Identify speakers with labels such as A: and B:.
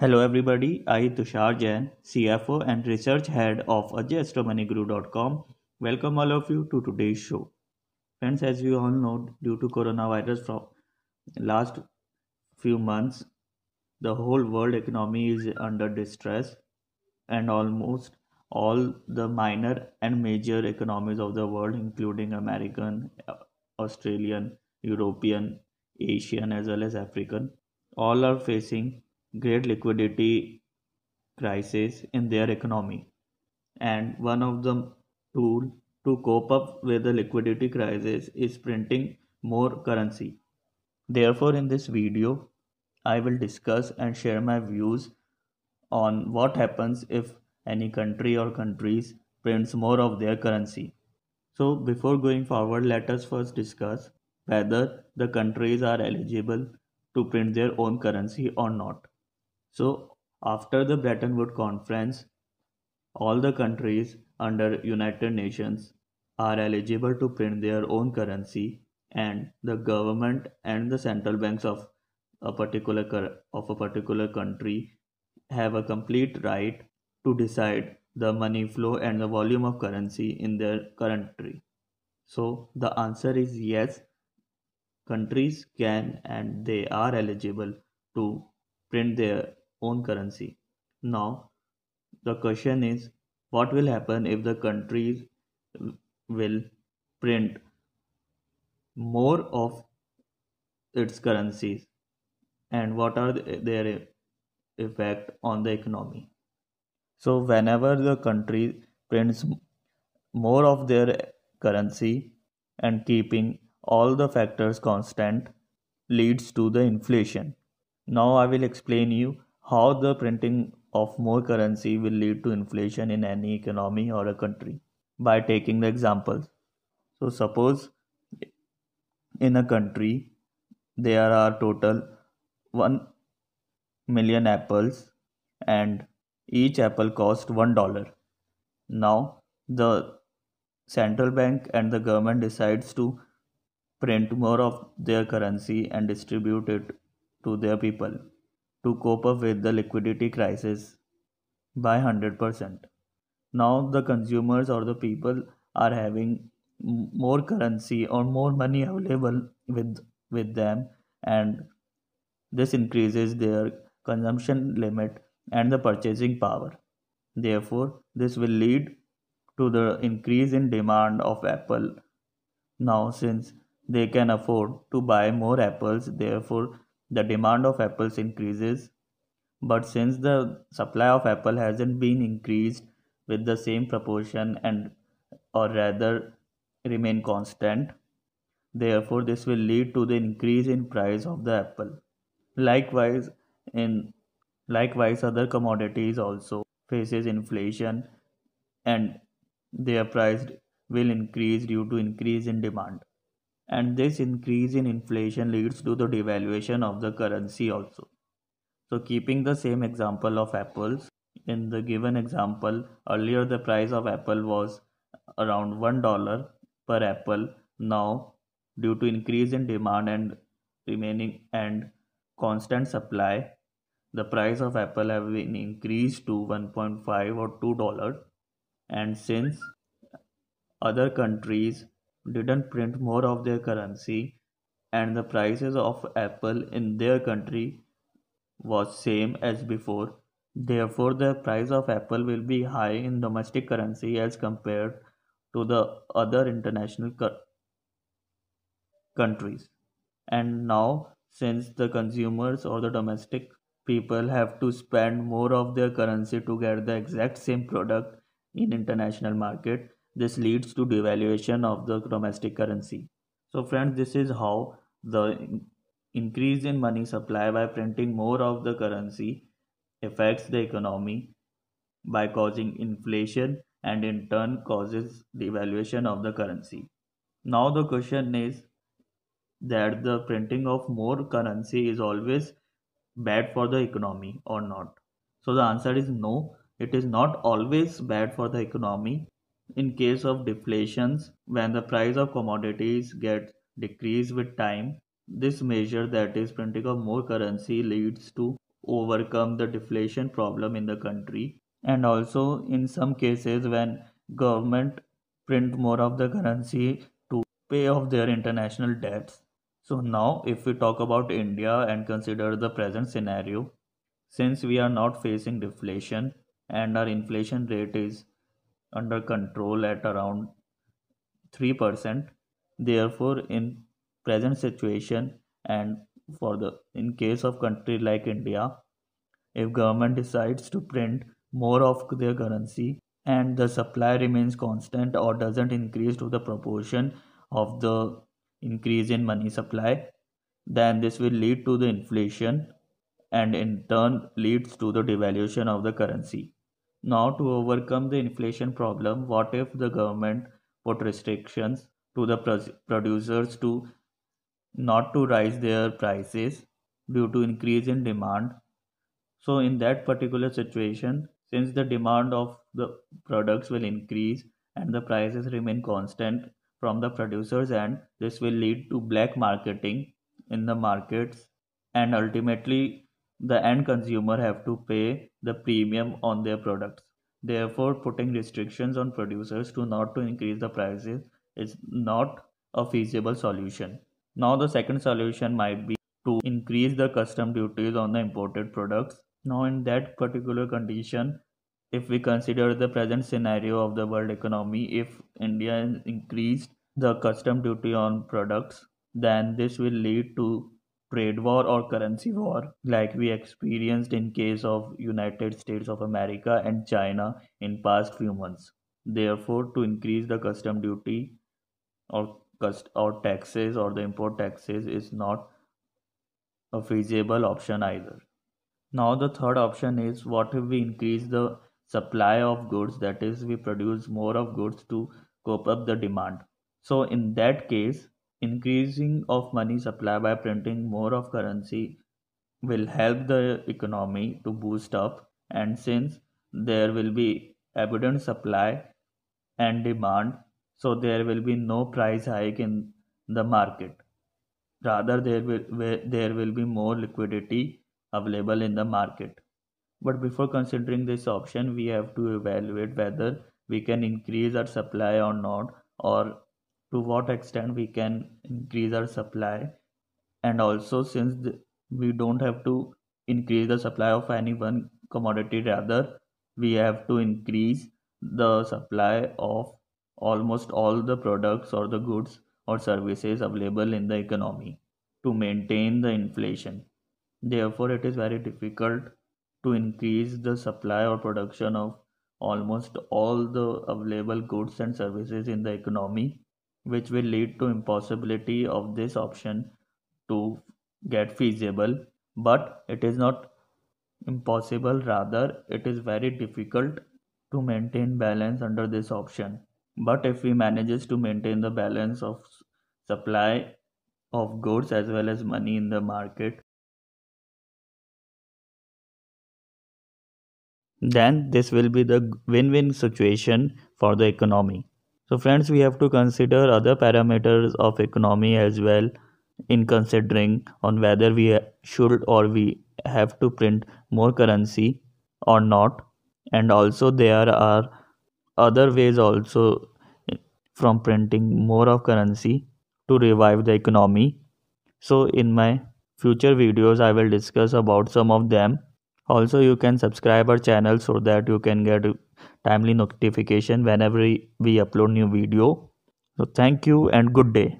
A: Hello everybody, I Tushar Jain, CFO and Research Head of AjayAstroMoneyGuru.com. Welcome all of you to today's show. Friends, as we all know, due to coronavirus from last few months, the whole world economy is under distress and almost all the minor and major economies of the world, including American, Australian, European, Asian as well as African, all are facing great liquidity crisis in their economy, and one of the tool to cope up with the liquidity crisis is printing more currency. Therefore, in this video I will discuss and share my views on what happens if any country or countries prints more of their currency. So before going forward, let us first discuss whether the countries are eligible to print their own currency or not. So after the Bretton Woods Conference, all the countries under United Nations are eligible to print their own currency, and the government and the central banks of a particular country have a complete right to decide the money flow and the volume of currency in their country. So the answer is yes, countries can and they are eligible to print their own currency. Now the question is, what will happen if the countries will print more of its currencies, and what are their effect on the economy? So whenever the country prints more of their currency and keeping all the factors constant leads to the inflation. Now I will explain you how the printing of more currency will lead to inflation in any economy or a country by taking the examples. So suppose in a country there are total 1 million apples and each apple cost $1. Now the central bank and the government decides to print more of their currency and distribute it to their people to cope up with the liquidity crisis by 100%. Now the consumers or the people are having more currency or more money available with them, and this increases their consumption limit and the purchasing power. Therefore, this will lead to the increase in demand of apple. Now, since they can afford to buy more apples, therefore the demand of apples increases. But since the supply of apple hasn't been increased with the same proportion, and or rather remain constant, therefore this will lead to the increase in price of the apple. Likewise, in likewise other commodities also faces inflation, and their price will increase due to increase in demand. And this increase in inflation leads to the devaluation of the currency also. So keeping the same example of apples, in the given example, earlier the price of apple was around $1 per apple. Now, due to increase in demand and remaining and constant supply, the price of apple have been increased to 1.5 or $2. And since other countries didn't print more of their currency, and the prices of apple in their country was same as before, therefore the price of apple will be high in domestic currency as compared to the other international countries. And now, since the consumers or the domestic people have to spend more of their currency to get the exact same product in international market, this leads to devaluation of the domestic currency. So friends, this is how the increase in money supply by printing more of the currency affects the economy by causing inflation, and in turn causes devaluation of the currency. Now the question is that the printing of more currency is always bad for the economy or not. So the answer is no, it is not always bad for the economy. In case of deflations, when the price of commodities gets decreased with time, this measure, that is printing of more currency, leads to overcome the deflation problem in the country, and also in some cases when government print more of the currency to pay off their international debts. So now if we talk about India and consider the present scenario, since we are not facing deflation and our inflation rate is under control at around 3%, therefore in present situation and for the in case of country like India, if government decides to print more of their currency and the supply remains constant or doesn't increase to the proportion of the increase in money supply, then this will lead to the inflation and in turn leads to the devaluation of the currency. Now, to overcome the inflation problem, what if the government put restrictions to the producers to not to rise their prices due to increase in demand? So in that particular situation, since the demand of the products will increase and the prices remain constant from the producers end, this will lead to black marketing in the markets, and ultimately the end consumer have to pay the premium on their products. Therefore, putting restrictions on producers to not to increase the prices is not a feasible solution. Now the second solution might be to increase the custom duties on the imported products. Now, in that particular condition, if we consider the present scenario of the world economy, if India increased the custom duty on products, then this will lead to trade war or currency war like we experienced in case of United States of America and China in past few months. Therefore, to increase the custom duty or or taxes or the import taxes is not a feasible option either. Now the third option is what if we increase the supply of goods, that is we produce more of goods to cope up the demand. So in that case, increasing of money supply by printing more of currency will help the economy to boost up, and since there will be abundant supply and demand, so there will be no price hike in the market. Rather, there will be more liquidity available in the market. But before considering this option, we have to evaluate whether we can increase our supply or not, or to what extent we can increase our supply. And also, since we don't have to increase the supply of any one commodity, rather, we have to increase the supply of almost all the products or the goods or services available in the economy to maintain the inflation. Therefore, it is very difficult to increase the supply or production of almost all the available goods and services in the economy, which will lead to impossibility of this option to get feasible. But it is not impossible, rather it is very difficult to maintain balance under this option. But if we manages to maintain the balance of supply of goods as well as money in the market, then this will be the win-win situation for the economy. So friends, we have to consider other parameters of economy as well in considering on whether we should or we have to print more currency or not. And also there are other ways also from printing more of currency to revive the economy. So in my future videos I will discuss about some of them. Also you can subscribe our channel so that you can get timely notification whenever we upload new video. So thank you and good day.